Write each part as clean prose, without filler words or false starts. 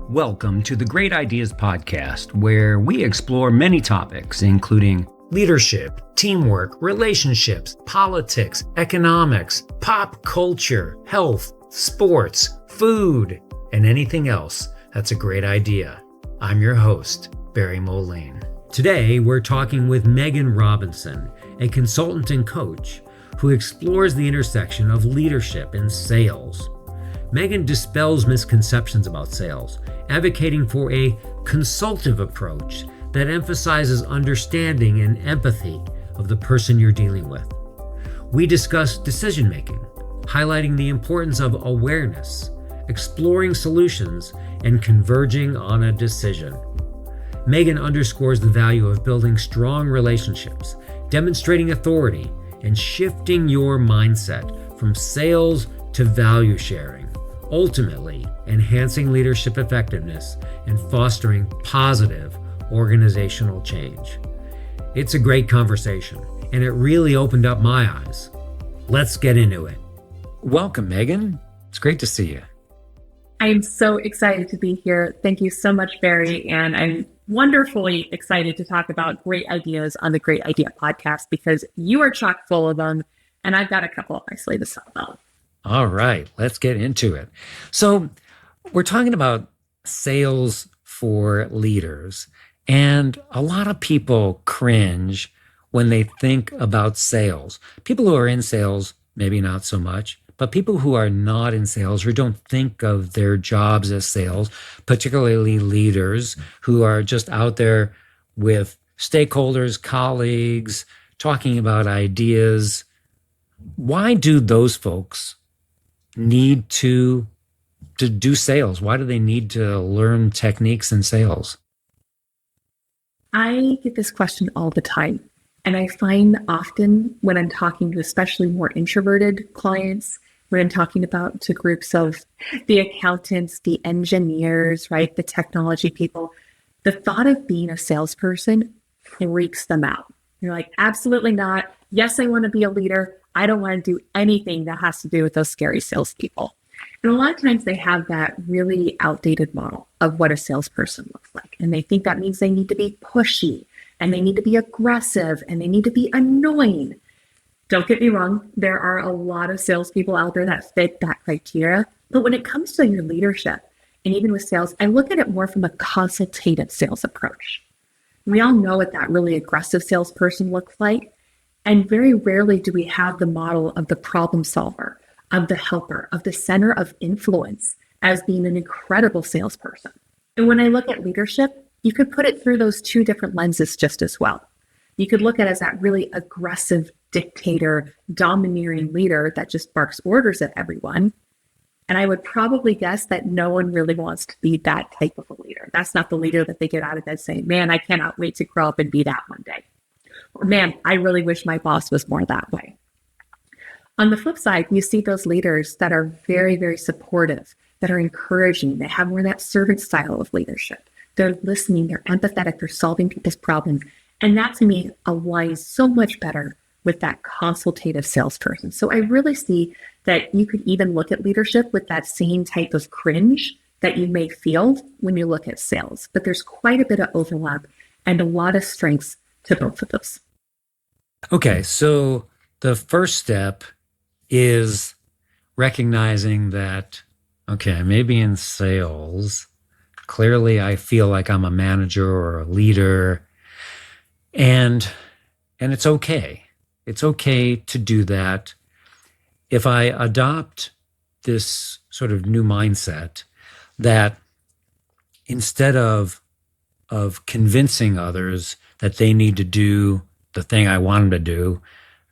Welcome to the Great Ideas Podcast, where we explore many topics, including leadership, teamwork, relationships, politics, economics, pop culture, health, sports, food, and anything else that's a great idea. I'm your host, Barry Moline. Today, we're talking with Megan Robinson, a consultant and coach who explores the intersection of leadership and sales. Megan dispels misconceptions about sales, advocating for a consultative approach that emphasizes understanding and empathy of the person you're dealing with. We discuss decision-making, highlighting the importance of awareness, exploring solutions, and converging on a decision. Megan underscores the value of building strong relationships, demonstrating authority, and shifting your mindset from sales to value sharing, ultimately enhancing leadership effectiveness and fostering positive organizational change. It's a great conversation, and it really opened up my eyes. Let's get into it. Welcome, Megan. It's great to see you. I am so excited to be here. Thank you so much, Barry. And I'm wonderfully excited to talk about great ideas on the Great Idea Podcast because you are chock full of them, and I've got a couple up my sleeve to talk about. All right, let's get into it. So we're talking about sales for leaders, and a lot of people cringe when they think about sales. People who are in sales, maybe not so much, but people who are not in sales or don't think of their jobs as sales, particularly leaders who are just out there with stakeholders, colleagues, talking about ideas. Why do those folks need to do sales? Why do they need to learn techniques in sales? I get this question all the time. And I find often when I'm talking to especially more introverted clients, when I'm talking about to groups of the accountants, the engineers, right, the technology people, the thought of being a salesperson freaks them out. You're like, absolutely not. Yes, I want to be a leader. I don't want to do anything that has to do with those scary salespeople. And a lot of times they have that really outdated model of what a salesperson looks like. And they think that means they need to be pushy and they need to be aggressive and they need to be annoying. Don't get me wrong. There are a lot of salespeople out there that fit that criteria. But when it comes to your leadership and even with sales, I look at it more from a consultative sales approach. We all know what that really aggressive salesperson looks like. And very rarely do we have the model of the problem solver, of the helper, of the center of influence as being an incredible salesperson. And when I look at leadership, you could put it through those two different lenses just as well. You could look at it as that really aggressive dictator, domineering leader that just barks orders at everyone. And I would probably guess that no one really wants to be that type of a leader. That's not the leader that they get out of bed saying, man, I cannot wait to grow up and be that one day. Or man, I really wish my boss was more that way. On the flip side, you see those leaders that are very, very supportive, that are encouraging. They have more of that servant style of leadership. They're listening, they're empathetic, they're solving people's problems. And that to me aligns so much better with that consultative salesperson. So I really see that you could even look at leadership with that same type of cringe that you may feel when you look at sales. But there's quite a bit of overlap and a lot of strengths to both of those. Okay, so the first step is recognizing that, okay, maybe in sales, clearly I feel like I'm a manager or a leader, and it's okay. It's okay to do that. If I adopt this sort of new mindset that instead of convincing others that they need to do the thing I want them to do,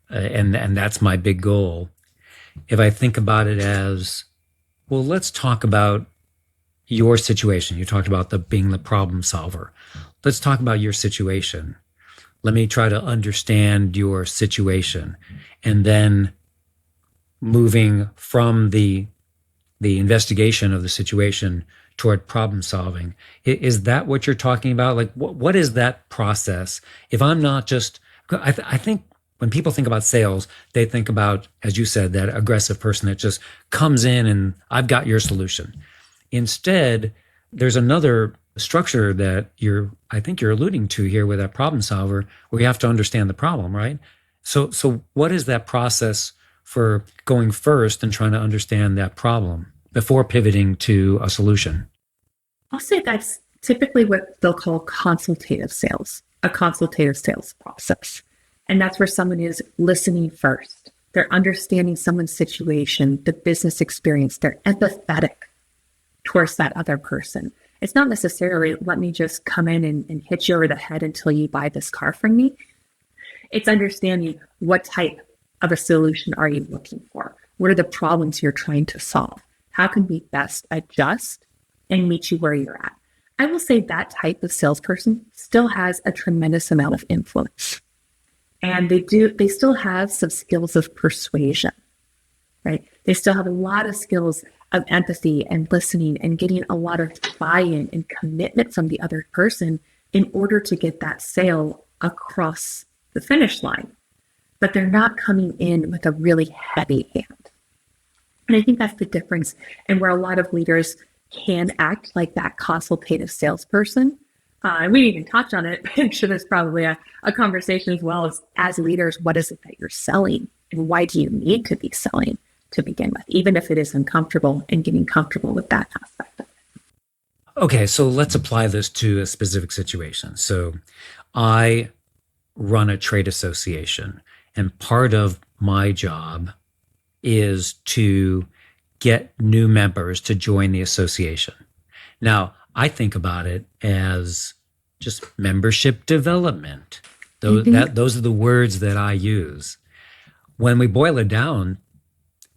and that's my big goal. If I think about it as, well, let's talk about your situation. You talked about being the problem solver. Let's talk about your situation. Let me try to understand your situation. And then moving from the investigation of the situation toward problem solving. Is that what you're talking about? Like, what is that process? If I'm not just, I think when people think about sales, they think about, as you said, that aggressive person that just comes in and I've got your solution. Instead, there's another structure that I think you're alluding to here with that problem solver, where you have to understand the problem, right? So what is that process for going first and trying to understand that problem before pivoting to a solution? I'll say that's typically what they'll call consultative sales, a consultative sales process. And that's where someone is listening first. They're understanding someone's situation, the business experience. They're empathetic towards that other person. It's not necessarily, let me just come in and hit you over the head until you buy this car from me. It's understanding what type of a solution are you looking for? What are the problems you're trying to solve? How can we best adjust and meet you where you're at? I will say that type of salesperson still has a tremendous amount of influence. And they still have some skills of persuasion, right? They still have a lot of skills of empathy and listening and getting a lot of buy-in and commitment from the other person in order to get that sale across the finish line. But they're not coming in with a really heavy hand. And I think that's the difference, and where a lot of leaders can act like that consultative salesperson. And we didn't even touch on it, but I'm sure there's probably a conversation as well as leaders. What is it that you're selling? And why do you need to be selling to begin with, even if it is uncomfortable, and getting comfortable with that aspect of it? Okay, so let's apply this to a specific situation. So I run a trade association, and part of my job is to get new members to join the association. Now, I think about it as just membership development. Those are the words that I use. When we boil it down,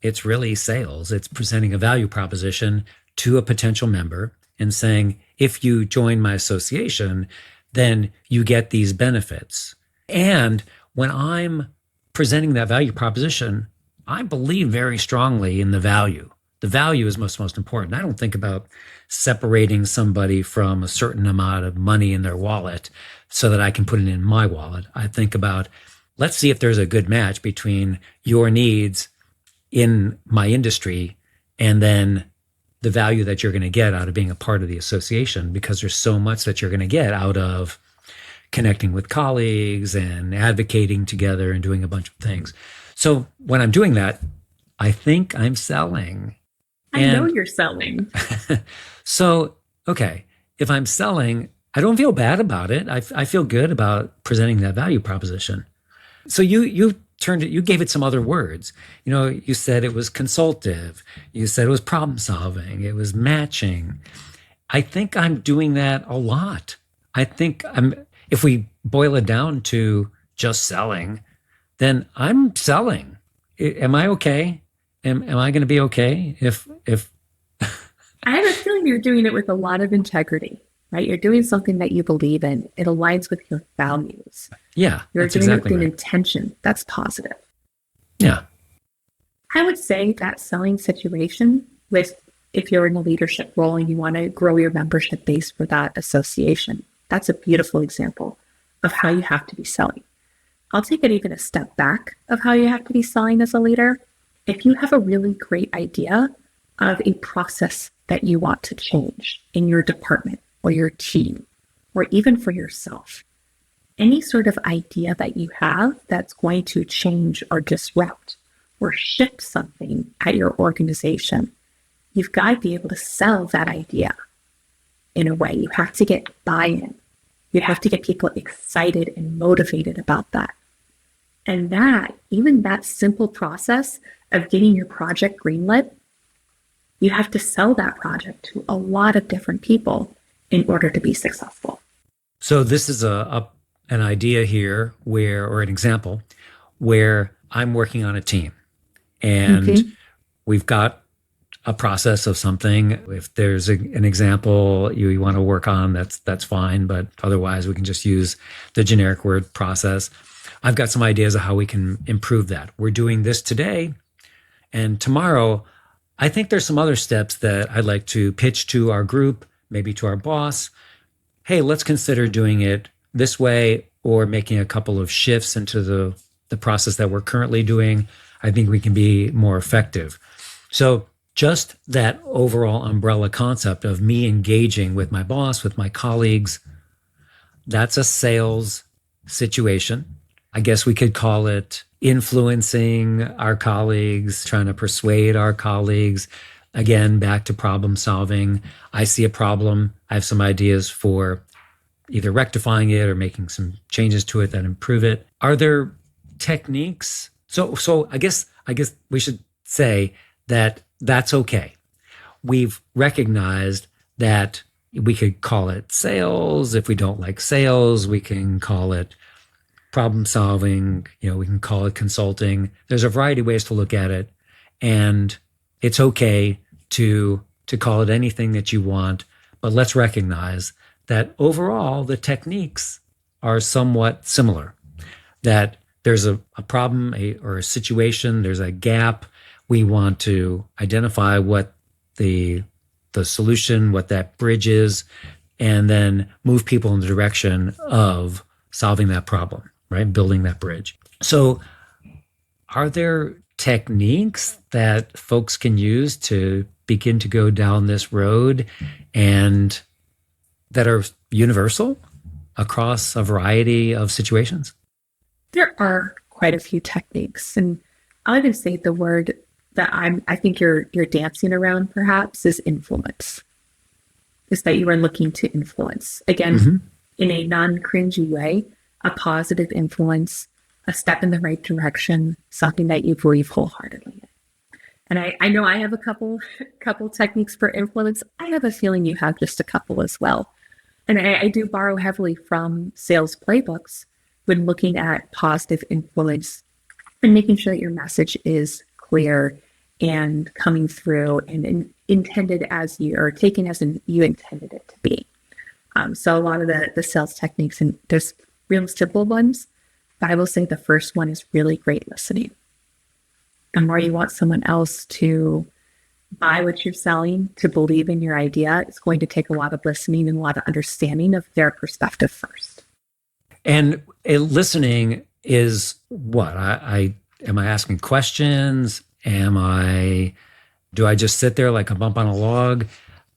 it's really sales. It's presenting a value proposition to a potential member and saying, if you join my association, then you get these benefits. And when I'm presenting that value proposition, I believe very strongly in the value. The value is most important. I don't think about separating somebody from a certain amount of money in their wallet so that I can put it in my wallet. I think about, let's see if there's a good match between your needs in my industry and then the value that you're going to get out of being a part of the association, because there's so much that you're going to get out of connecting with colleagues and advocating together and doing a bunch of things. So when I'm doing that, I think I'm selling. I know you're selling. So, okay, if I'm selling, I don't feel bad about it. I feel good about presenting that value proposition. So you gave it some other words. You said it was consultative. You said it was problem solving. It was matching. I think I'm doing that a lot. I think if we boil it down to just selling, then I'm selling. Am I okay? Am I going to be okay if I have a feeling you're doing it with a lot of integrity, right? You're doing something that you believe in. It aligns with your values. Yeah, you're doing exactly it with right. an intention that's positive. Yeah. I would say that selling situation if you're in a leadership role and you want to grow your membership base for that association, that's a beautiful example of how you have to be selling. I'll take it even a step back of how you have to be selling as a leader. If you have a really great idea of a process that you want to change in your department or your team, or even for yourself, any sort of idea that you have that's going to change or disrupt or shift something at your organization, you've got to be able to sell that idea in a way. You have to get buy-in. You have to get people excited and motivated about that. And even that simple process of getting your project greenlit, you have to sell that project to a lot of different people in order to be successful. So this is an idea here or an example where I'm working on a team and we've got a process of something. If there's an example you want to work on, that's fine. But otherwise we can just use the generic word process. I've got some ideas of how we can improve that. We're doing this today, and tomorrow I think there's some other steps that I'd like to pitch to our group, maybe to our boss. Hey, let's consider doing it this way, or making a couple of shifts into the process that we're currently doing. I think we can be more effective. So just that overall umbrella concept of me engaging with my boss, with my colleagues, that's a sales situation. I guess we could call it influencing our colleagues, trying to persuade our colleagues. Again, back to problem solving. I see a problem. I have some ideas for either rectifying it or making some changes to it that improve it. Are there techniques? So I guess we should say that that's okay. We've recognized that we could call it sales. If we don't like sales, we can call it problem solving. We can call it consulting. There's a variety of ways to look at it, and it's okay to call it anything that you want. But let's recognize that overall the techniques are somewhat similar. That there's a problem or a situation, there's a gap. We want to identify what the solution, what that bridge is, and then move people in the direction of solving that problem, right? Building that bridge. So are there techniques that folks can use to begin to go down this road and that are universal across a variety of situations? There are quite a few techniques, and I'll even say the word that I think you're dancing around perhaps is influence. Is that you are looking to influence. Again, in a non-cringy way, a positive influence, a step in the right direction, something that you believe wholeheartedly in. And I know I have a couple techniques for influence. I have a feeling you have just a couple as well. And I do borrow heavily from sales playbooks when looking at positive influence and making sure that your message is clear and coming through and intended as you, or taken as you intended it to be. So a lot of the sales techniques, and there's real simple ones, but I will say the first one is really great listening. The more you want someone else to buy what you're selling, to believe in your idea, it's going to take a lot of listening and a lot of understanding of their perspective first. And listening is what? Am I asking questions? Do I just sit there like a bump on a log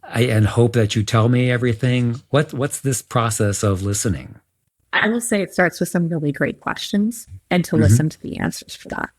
and hope that you tell me everything? What's this process of listening? I will say it starts with some really great questions and to listen to the answers for that.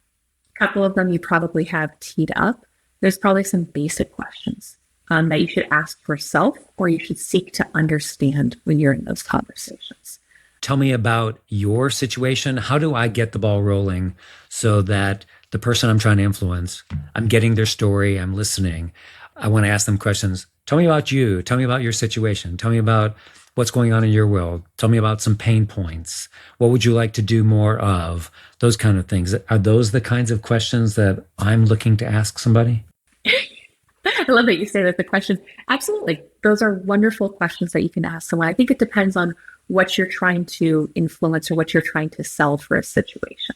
A couple of them you probably have teed up. There's probably some basic questions that you should ask for yourself, or you should seek to understand when you're in those conversations. Tell me about your situation. How do I get the ball rolling so that the person I'm trying to influence, I'm getting their story, I'm listening. I want to ask them questions. Tell me about you. Tell me about your situation. Tell me about what's going on in your world. Tell me about some pain points. What would you like to do more of? Those kind of things. Are those the kinds of questions that I'm looking to ask somebody? I love that you say that, the questions. Absolutely. Those are wonderful questions that you can ask someone. I think it depends on what you're trying to influence or what you're trying to sell for a situation.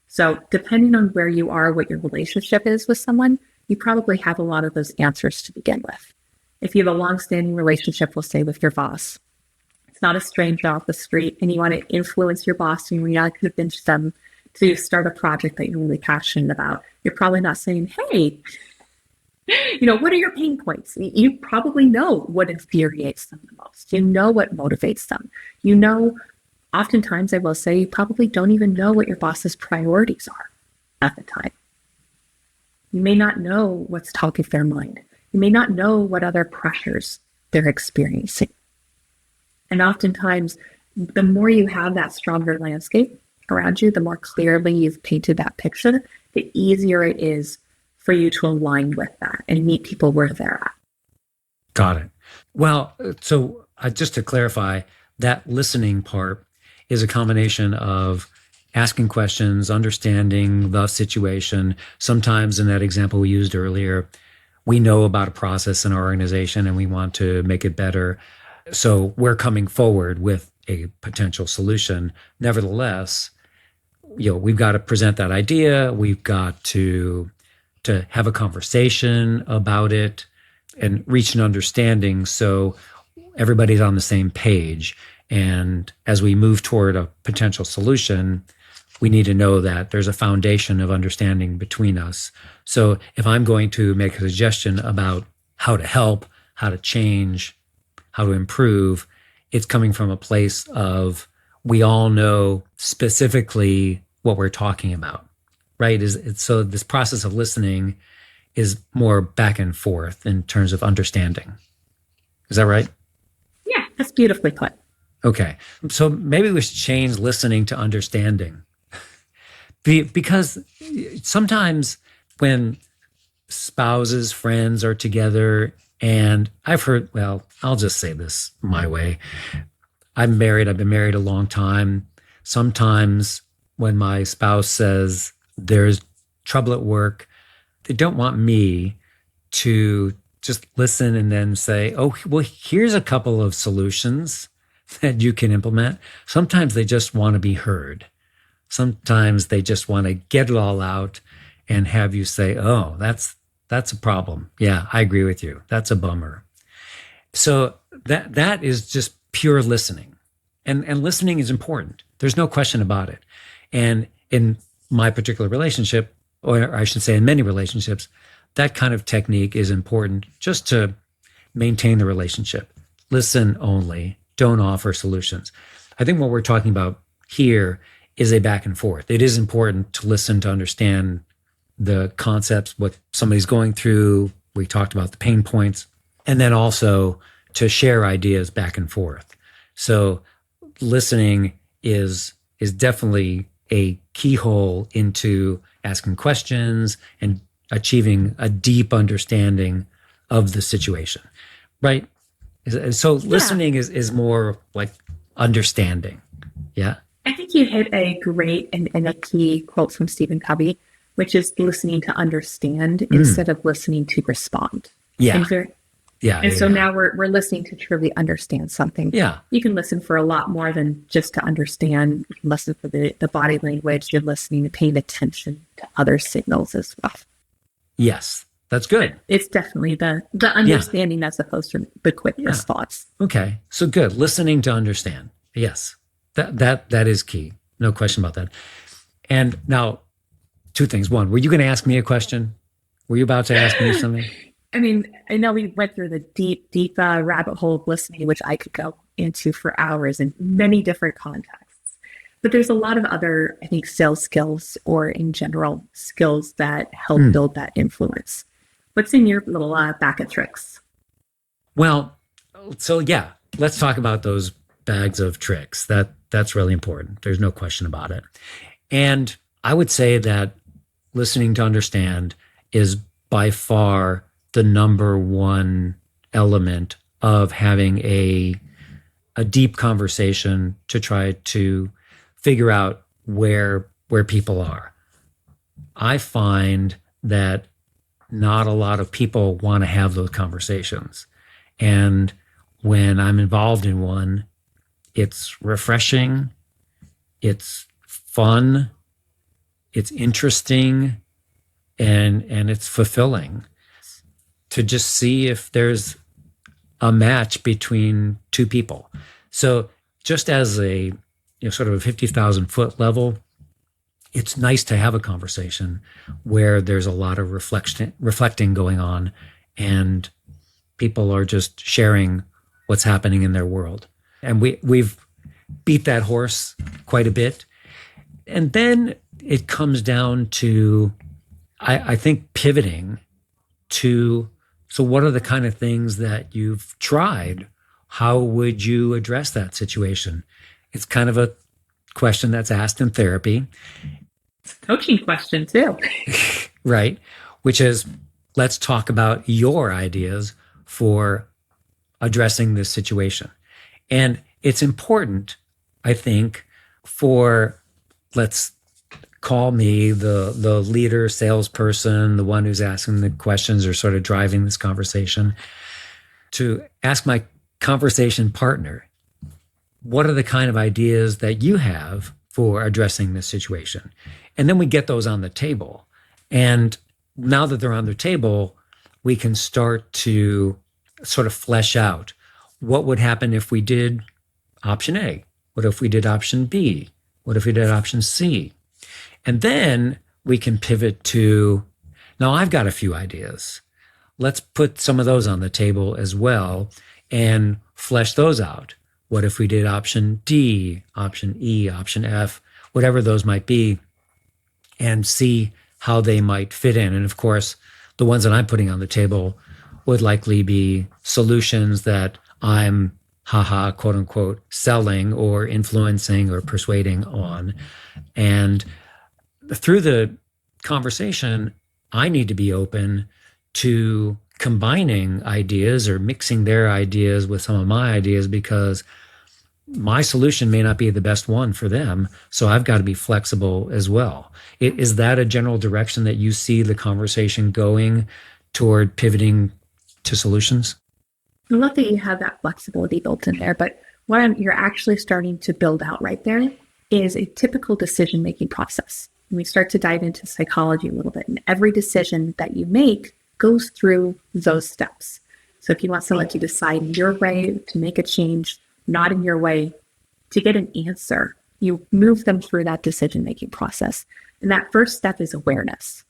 So depending on where you are, what your relationship is with someone, you probably have a lot of those answers to begin with. If you have a long-standing relationship, we'll say with your boss, it's not a stranger off the street, and you want to influence your boss and you want to convince them to start a project that you're really passionate about, you're probably not saying, hey, what are your pain points? You probably know what infuriates them the most. You know what motivates them. Oftentimes I will say, you probably don't even know what your boss's priorities are at the time. You may not know what's top of their mind. You may not know what other pressures they're experiencing. And oftentimes, the more you have that stronger landscape around you, the more clearly you've painted that picture, the easier it is for you to align with that and meet people where they're at. Got it. Well, so just to clarify, that listening part is a combination of asking questions, understanding the situation. Sometimes in that example we used earlier, we know about a process in our organization and we want to make it better. So we're coming forward with a potential solution. Nevertheless, we've got to present that idea. We've got to have a conversation about it and reach an understanding so everybody's on the same page. And as we move toward a potential solution, we need to know that there's a foundation of understanding between us. So if I'm going to make a suggestion about how to help, how to change, how to improve, it's coming from a place of we all know specifically what we're talking about, right? So this process of listening is more back and forth in terms of understanding. Is that right? Yeah, that's beautifully put. Okay. So maybe we should change listening to understanding. Because sometimes when spouses, friends are together, and I've heard, well, I'll just say this my way. I'm married. I've been married a long time. Sometimes when my spouse says there's trouble at work, they don't want me to just listen and then say, oh, well, here's a couple of solutions that you can implement. Sometimes they just want to be heard. Sometimes they just want to get it all out and have you say, oh, that's a problem. Yeah, I agree with you. That's a bummer. So that is just pure listening. And listening is important. There's no question about it. And in my particular relationship, or I should say in many relationships, that kind of technique is important just to maintain the relationship. Listen only, don't offer solutions. I think what we're talking about here is a back and forth. It is important to listen to understand the concepts, what somebody's going through. We talked about the pain points, and then also to share ideas back and forth. So listening is definitely a keyhole into asking questions and achieving a deep understanding of the situation, right? So listening is more like understanding. Yeah. I think you hit a great and a key quote from Stephen Covey, which is listening to understand instead of listening to respond. Yeah. So now we're listening to truly understand something. Yeah. You can listen for a lot more than just to understand. You can listen for the body language. You're listening to paying attention to other signals as well. Yes. That's good. It's definitely the understanding as opposed to the quick response. Okay. So good. Listening to understand. Yes. That is key. No question about that. And now, two things. One, were you going to ask me a question? Were you about to ask me something? I mean, I know we went through the deep rabbit hole of listening, which I could go into for hours in many different contexts. But there's a lot of other, I think, sales skills or in general skills that help build that influence. What's in your little bag of tricks? Well, so yeah, let's talk about those bags of tricks. That's really important. There's no question about it. And I would say that listening to understand is by far the number one element of having a deep conversation to try to figure out where people are. I find that not a lot of people want to have those conversations. And when I'm involved in one, it's refreshing, it's fun, it's interesting, and it's fulfilling to just see if there's a match between two people. So just as a sort of a 50,000 foot level, it's nice to have a conversation where there's a lot of reflecting going on and people are just sharing what's happening in their world. And we've beat that horse quite a bit. And then it comes down to, I think, pivoting to, so what are the kind of things that you've tried? How would you address that situation? It's kind of a question that's asked in therapy. Coaching question too. Right. Which is, let's talk about your ideas for addressing this situation. And it's important, I think, for, let's call me the leader, salesperson, the one who's asking the questions or sort of driving this conversation, to ask my conversation partner, what are the kind of ideas that you have for addressing this situation? And then we get those on the table. And now that they're on the table, we can start to sort of flesh out what would happen if we did option A? What if we did option B? What if we did option C? And then we can pivot to, now I've got a few ideas. Let's put some of those on the table as well and flesh those out. What if we did option D, option E, option F, whatever those might be, and see how they might fit in. And of course, the ones that I'm putting on the table would likely be solutions that I'm, quote unquote, selling or influencing or persuading on. And through the conversation, I need to be open to combining ideas or mixing their ideas with some of my ideas, because my solution may not be the best one for them. So I've got to be flexible as well. Is that a general direction that you see the conversation going toward, pivoting to solutions? I love that you have that flexibility built in there, but what you're actually starting to build out right there is a typical decision-making process. And we start to dive into psychology a little bit, and every decision that you make goes through those steps. So if you want someone to decide in your way, to make a change, not in your way, to get an answer, you move them through that decision-making process. And that first step is awareness.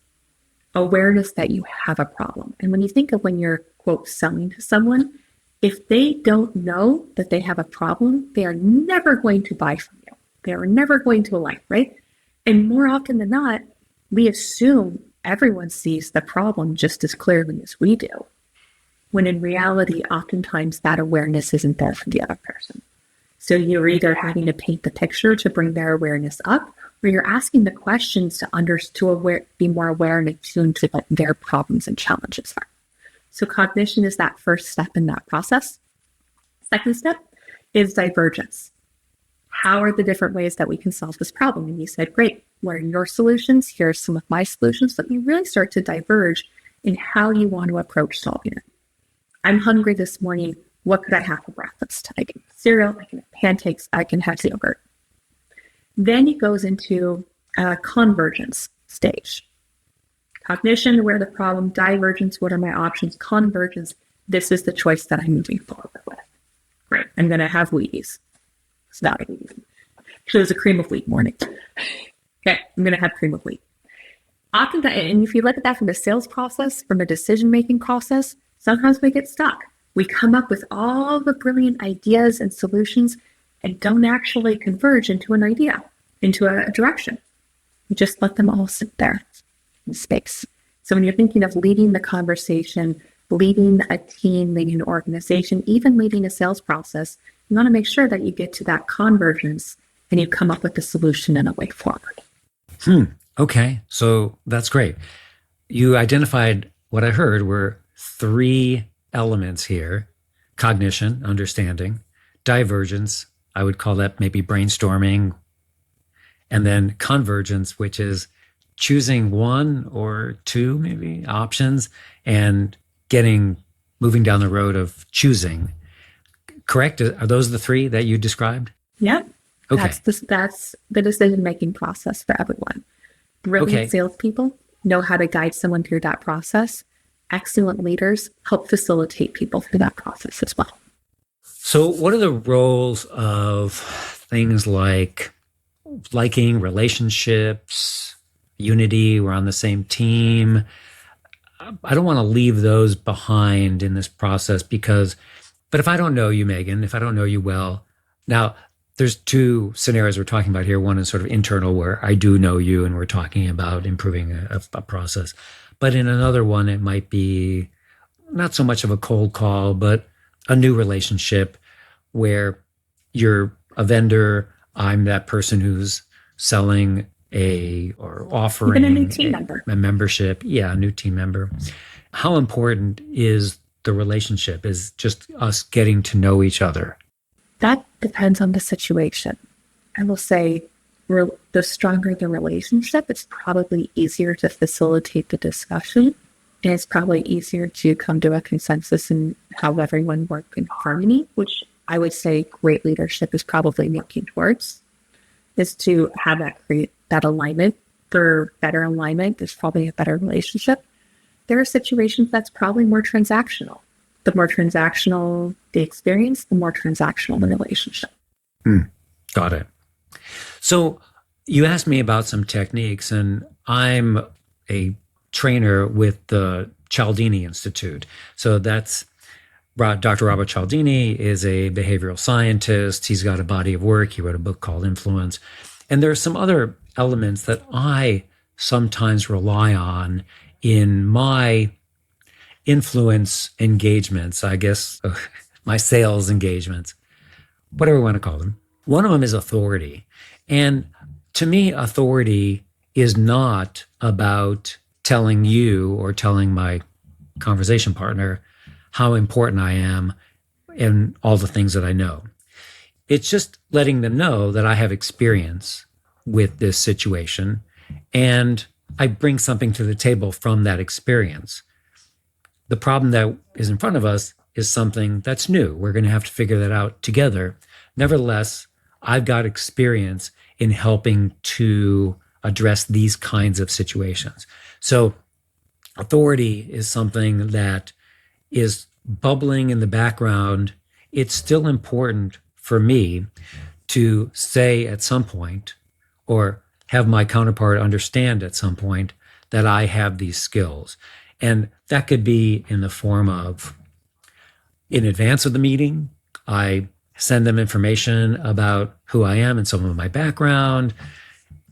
Awareness that you have a problem. And when you think of when you're, quote, selling to someone, if they don't know that they have a problem, they are never going to buy from you. They are never going to align, right? And more often than not, we assume everyone sees the problem just as clearly as we do, when in reality, oftentimes that awareness isn't there for the other person. So you're either having to paint the picture to bring their awareness up, or you're asking the questions to be more aware and attuned to what their problems and challenges are. So cognition is that first step in that process. Second step is divergence. How are the different ways that we can solve this problem? And you said, great, what are your solutions? Here are some of my solutions. Let me really start to diverge in how you want to approach solving it. I'm hungry this morning. What could I have for breakfast? I can have cereal, I can have pancakes, I can have yogurt. Then it goes into a convergence stage. Cognition, where the problem, divergence, what are my options, convergence, this is the choice that I'm moving forward with. Great, I'm going to have Wheaties. It's not Wheaties. Actually, it was a cream of wheat morning. Okay, I'm going to have cream of wheat. Often, and if you look at that from the sales process, from a decision-making process, sometimes we get stuck. We come up with all the brilliant ideas and solutions and don't actually converge into an idea, into a direction. We just let them all sit there in space. So when you're thinking of leading the conversation, leading a team, leading an organization, even leading a sales process, you want to make sure that you get to that convergence and you come up with a solution and a way forward. Okay, so that's great. You identified what I heard were 3 elements here: cognition, understanding; divergence, I would call that maybe brainstorming; and then convergence, which is choosing 1 or 2 maybe options and moving down the road of choosing. Correct? Are those the 3 that you described? Yeah. Okay. That's the decision-making process for everyone. Brilliant salespeople know how to guide someone through that process. Excellent leaders help facilitate people through that process as well. So what are the roles of things like liking, relationships, unity, we're on the same team? I don't want to leave those behind in this process but if I don't know you, Megan, if I don't know you well, now there's 2 scenarios we're talking about here. One is sort of internal, where I do know you and we're talking about improving a process. But in another one, it might be not so much of a cold call, but a new relationship where you're a vendor, I'm that person who's selling or offering even a new team member. A membership. Yeah, a new team member. How important is the relationship? Is just us getting to know each other? That depends on the situation. I will say the stronger the relationship, it's probably easier to facilitate the discussion. And it's probably easier to come to a consensus and have everyone work in harmony, which I would say great leadership is probably working towards, is to have that alignment. For better alignment, there's probably a better relationship. There are situations that's probably more transactional. The more transactional the experience, the more transactional the relationship. Got it. So You asked me about some techniques, and I'm a trainer with the Cialdini Institute. So that's Dr. Robert Cialdini is a behavioral scientist. He's got a body of work. He wrote a book called Influence. And there are some other elements that I sometimes rely on in my influence engagements, I guess, my sales engagements, whatever you want to call them. One of them is authority. And to me, authority is not about telling you or telling my conversation partner how important I am and all the things that I know. It's just letting them know that I have experience with this situation and I bring something to the table from that experience. The problem that is in front of us is something that's new. We're going to have to figure that out together. Nevertheless, I've got experience in helping to address these kinds of situations. So authority is something that is bubbling in the background. It's still important for me to say at some point, or have my counterpart understand at some point, that I have these skills. And that could be in the form of, in advance of the meeting, I send them information about who I am and some of my background.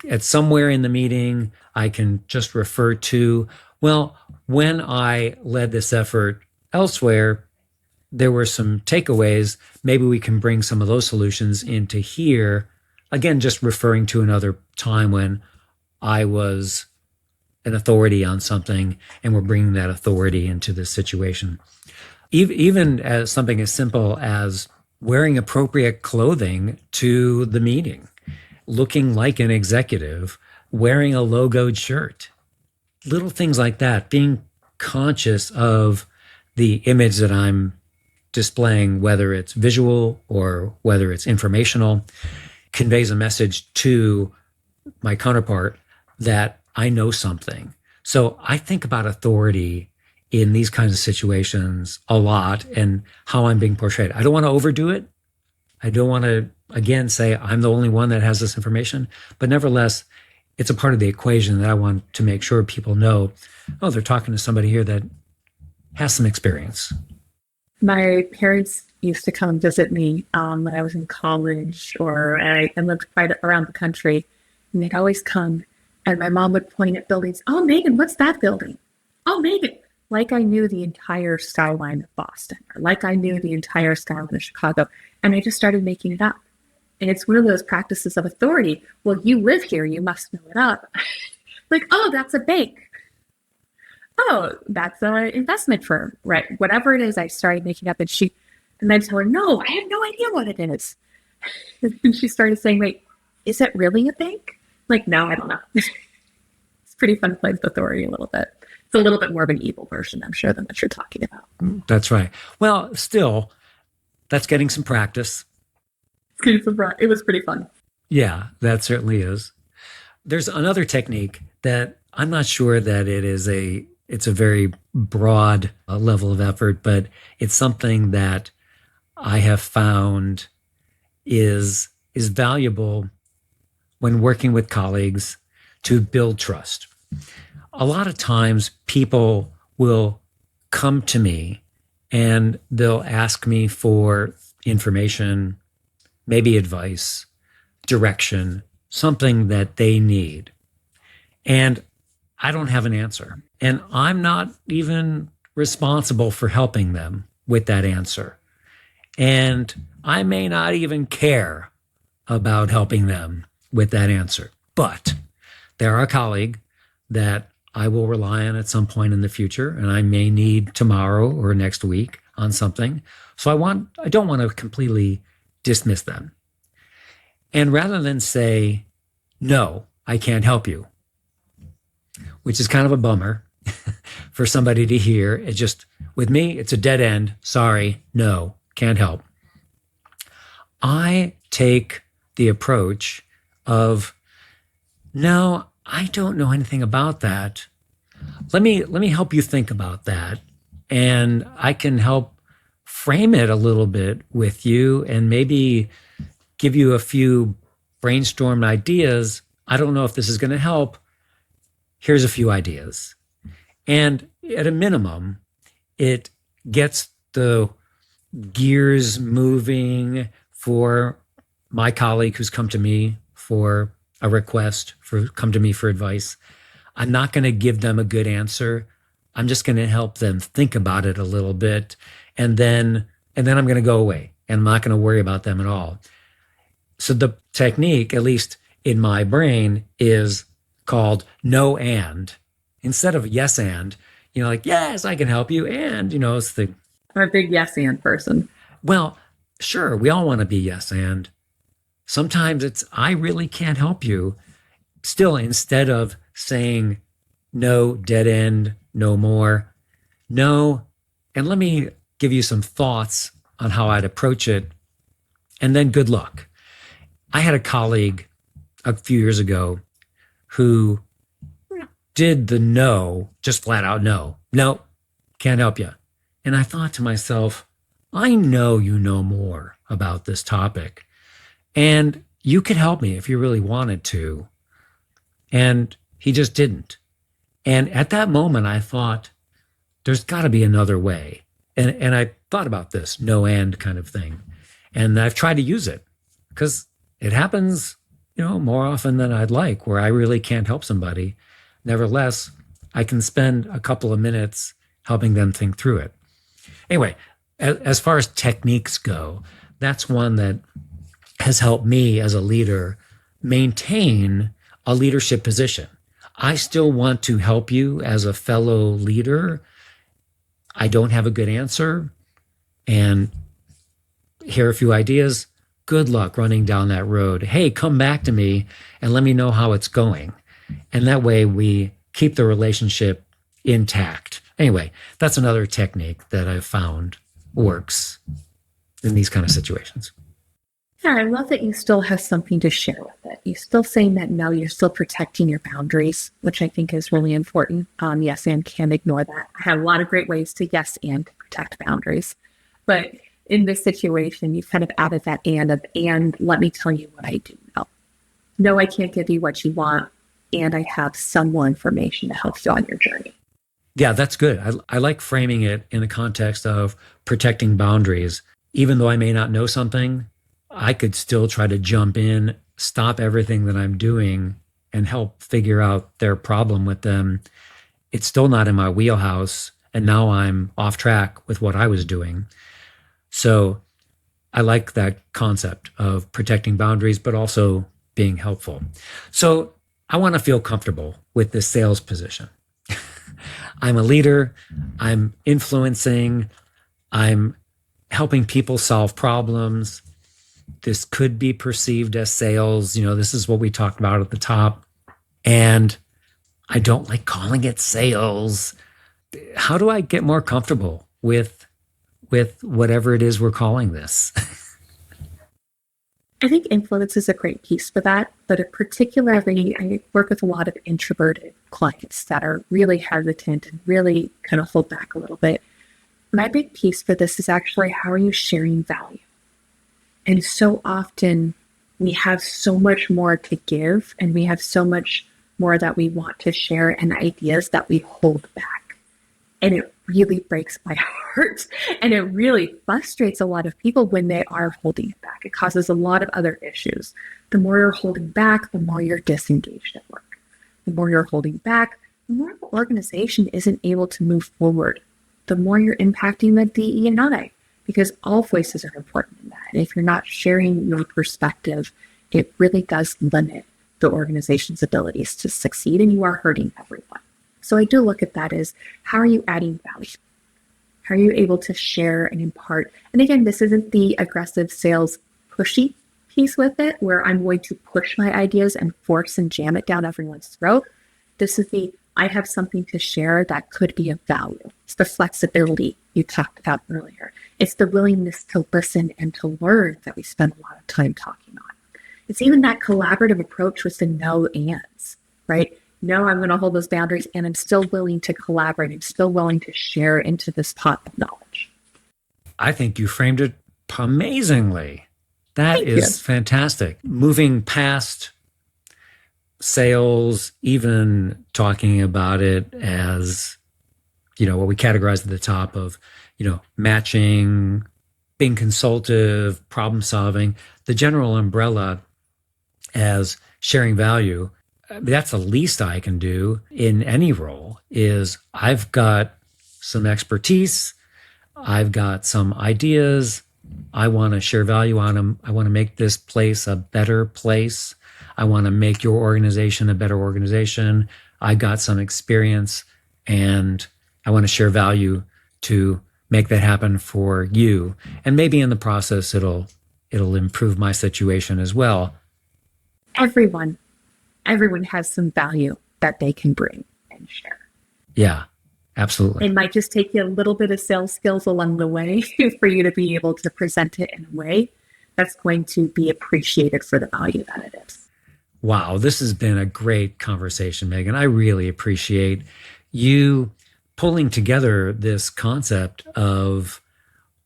At somewhere in the meeting, I can just refer to, well, when I led this effort elsewhere, there were some takeaways. Maybe we can bring some of those solutions into here. Again, just referring to another time when I was an authority on something and we're bringing that authority into this situation. Even as something as simple as wearing appropriate clothing to the meeting, looking like an executive, wearing a logoed shirt, little things like that, being conscious of the image that I'm displaying, whether it's visual or whether it's informational, conveys a message to my counterpart that I know something. So I think about authority in these kinds of situations a lot and how I'm being portrayed. I don't want to overdo it. I don't want to, again, say I'm the only one that has this information, but nevertheless, it's a part of the equation that I want to make sure people know, oh, they're talking to somebody here that has some experience. My parents used to come visit me when I was in college, and I lived quite around the country, and they'd always come, and my mom would point at buildings. Oh, Megan, what's that building? Oh, Megan. Like I knew the entire skyline of Boston, or like I knew the entire skyline of Chicago, and I just started making it up. And it's one of those practices of authority. Well, you live here, you must know it up. Like, oh, that's a bank. Oh, that's an investment firm, right? Whatever it is, I started making up, and I tell her, no, I have no idea what it is. And she started saying, wait, is it really a bank? Like, no, I don't know. It's pretty fun playing with authority a little bit. It's a little bit more of an evil version, I'm sure, than what you're talking about. That's right. Well, still, that's getting some practice. It was pretty fun. Yeah, that certainly is. There's another technique that I'm not sure that it's a very broad level of effort, but it's something that I have found is valuable when working with colleagues to build trust. A lot of times people will come to me and they'll ask me for information, maybe advice, direction, something that they need. And I don't have an answer. And I'm not even responsible for helping them with that answer. And I may not even care about helping them with that answer. But they're a colleague that I will rely on at some point in the future, and I may need tomorrow or next week on something. So I don't want to completely dismiss them. And rather than say, no, I can't help you, which is kind of a bummer for somebody to hear. It just, with me, it's a dead end. Sorry, no, can't help. I take the approach of, no, I don't know anything about that. Let me help you think about that. And I can help frame it a little bit with you and maybe give you a few brainstormed ideas. I don't know if this is going to help. Here's a few ideas. And at a minimum, it gets the gears moving for my colleague who's come to me for a request, come to me for advice. I'm not going to give them a good answer. I'm just going to help them think about it a little bit. And then I'm going to go away, and I'm not going to worry about them at all. So the technique, at least in my brain, is called no and. Instead of yes and, like, yes, I can help you. And, it's the... I'm a big yes and person. Well, sure, we all want to be yes and. Sometimes it's, I really can't help you. Still, instead of saying no, dead end, no more, no, and let me give you some thoughts on how I'd approach it, and then good luck. I had a colleague a few years ago who did the no, just flat out no, can't help you. And I thought to myself, I know you know more about this topic, and you could help me if you really wanted to. And he just didn't. And at that moment, I thought, there's got to be another way. And I thought about this no and kind of thing. And I've tried to use it because it happens, more often than I'd like, where I really can't help somebody. Nevertheless, I can spend a couple of minutes helping them think through it. Anyway, as far as techniques go, that's one that has helped me as a leader maintain a leadership position. I still want to help you as a fellow leader. I don't have a good answer. And here are a few ideas. Good luck running down that road. Hey, come back to me and let me know how it's going. And that way we keep the relationship intact. Anyway, that's another technique that I've found works in these kind of situations. Yeah, I love that you still have something to share with it. You're still saying that no, you're still protecting your boundaries, which I think is really important. Yes, and can't ignore that. I have a lot of great ways to yes and protect boundaries. But in this situation, you've kind of added that and let me tell you what I do know. No, I can't give you what you want, and I have some more information to help you on your journey. Yeah, that's good. I like framing it in the context of protecting boundaries. Even though I may not know something, I could still try to jump in, stop everything that I'm doing, and help figure out their problem with them. It's still not in my wheelhouse, and now I'm off track with what I was doing. So I like that concept of protecting boundaries, but also being helpful. So I want to feel comfortable with this sales position. I'm a leader. I'm influencing. I'm helping people solve problems. This could be perceived as sales. This is what we talked about at the top. And I don't like calling it sales. How do I get more comfortable with whatever it is we're calling this? I think influence is a great piece for that, but particularly I work with a lot of introverted clients that are really hesitant and really kind of hold back a little bit. My big piece for this is actually, how are you sharing value? And so often we have so much more to give, and we have so much more that we want to share and ideas that we hold back. And it really breaks my heart. And it really frustrates a lot of people when they are holding it back. It causes a lot of other issues. The more you're holding back, the more you're disengaged at work. The more you're holding back, the more the organization isn't able to move forward. The more you're impacting the DE&I, because all voices are important in that. And if you're not sharing your perspective, it really does limit the organization's abilities to succeed, and you are hurting everyone. So I do look at that as, how are you adding value? How are you able to share and impart? And again, this isn't the aggressive sales pushy piece with it, where I'm going to push my ideas and force and jam it down everyone's throat. This is I have something to share that could be of value. It's the flexibility you talked about earlier. It's the willingness to listen and to learn that we spend a lot of time talking on. It's even that collaborative approach with the no ands, right? No, I'm going to hold those boundaries, and I'm still willing to collaborate. I'm still willing to share into this pot of knowledge. I think you framed it amazingly. That is fantastic. Moving past sales, even talking about it as, what we categorize at the top of, matching, being consultative, problem solving, the general umbrella as sharing value. That's the least I can do in any role. Is I've got some expertise, I've got some ideas, I want to share value on them. I want to make this place a better place. I want to make your organization a better organization. I got some experience and I want to share value to make that happen for you. And maybe in the process, it'll improve my situation as well. Everyone has some value that they can bring and share. Yeah, absolutely. It might just take you a little bit of sales skills along the way for you to be able to present it in a way that's going to be appreciated for the value that it is. Wow, this has been a great conversation, Megan. I really appreciate you pulling together this concept of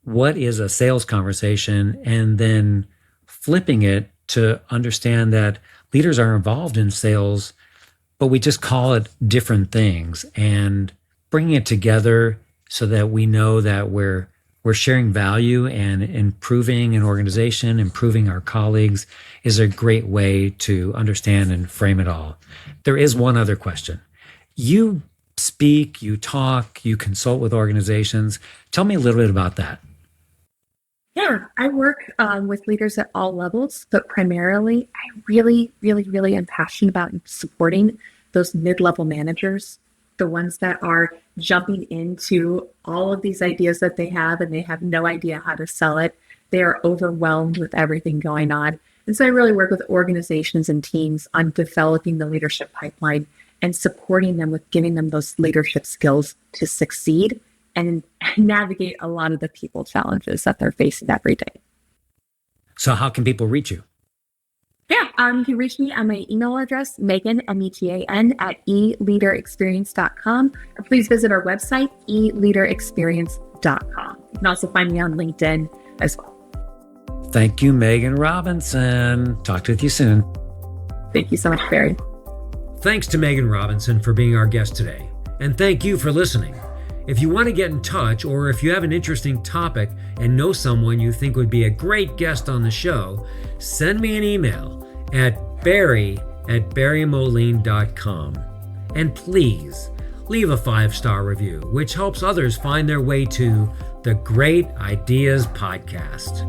what is a sales conversation and then flipping it to understand that leaders are involved in sales, but we just call it different things, and bringing it together so that we know that we're sharing value and improving an organization, improving our colleagues is a great way to understand and frame it all. There is one other question. You speak, you talk, you consult with organizations. Tell me a little bit about that. Yeah, I work with leaders at all levels, but primarily I really, really, really am passionate about supporting those mid-level managers, the ones that are jumping into all of these ideas that they have and they have no idea how to sell it. They are overwhelmed with everything going on. And so I really work with organizations and teams on developing the leadership pipeline and supporting them with giving them those leadership skills to succeed and navigate a lot of the people challenges that they're facing every day. So how can people reach you? Yeah, you can reach me on my email address, Megan, METAN, at eleaderexperience.com. Or please visit our website, eleaderexperience.com. You can also find me on LinkedIn as well. Thank you, Megan Robinson. Talk with you soon. Thank you so much, Barry. Thanks to Megan Robinson for being our guest today. And thank you for listening. If you want to get in touch, or if you have an interesting topic and know someone you think would be a great guest on the show, send me an email at barry@barrymoline.com. And please leave a 5-star review, which helps others find their way to the Great Ideas Podcast.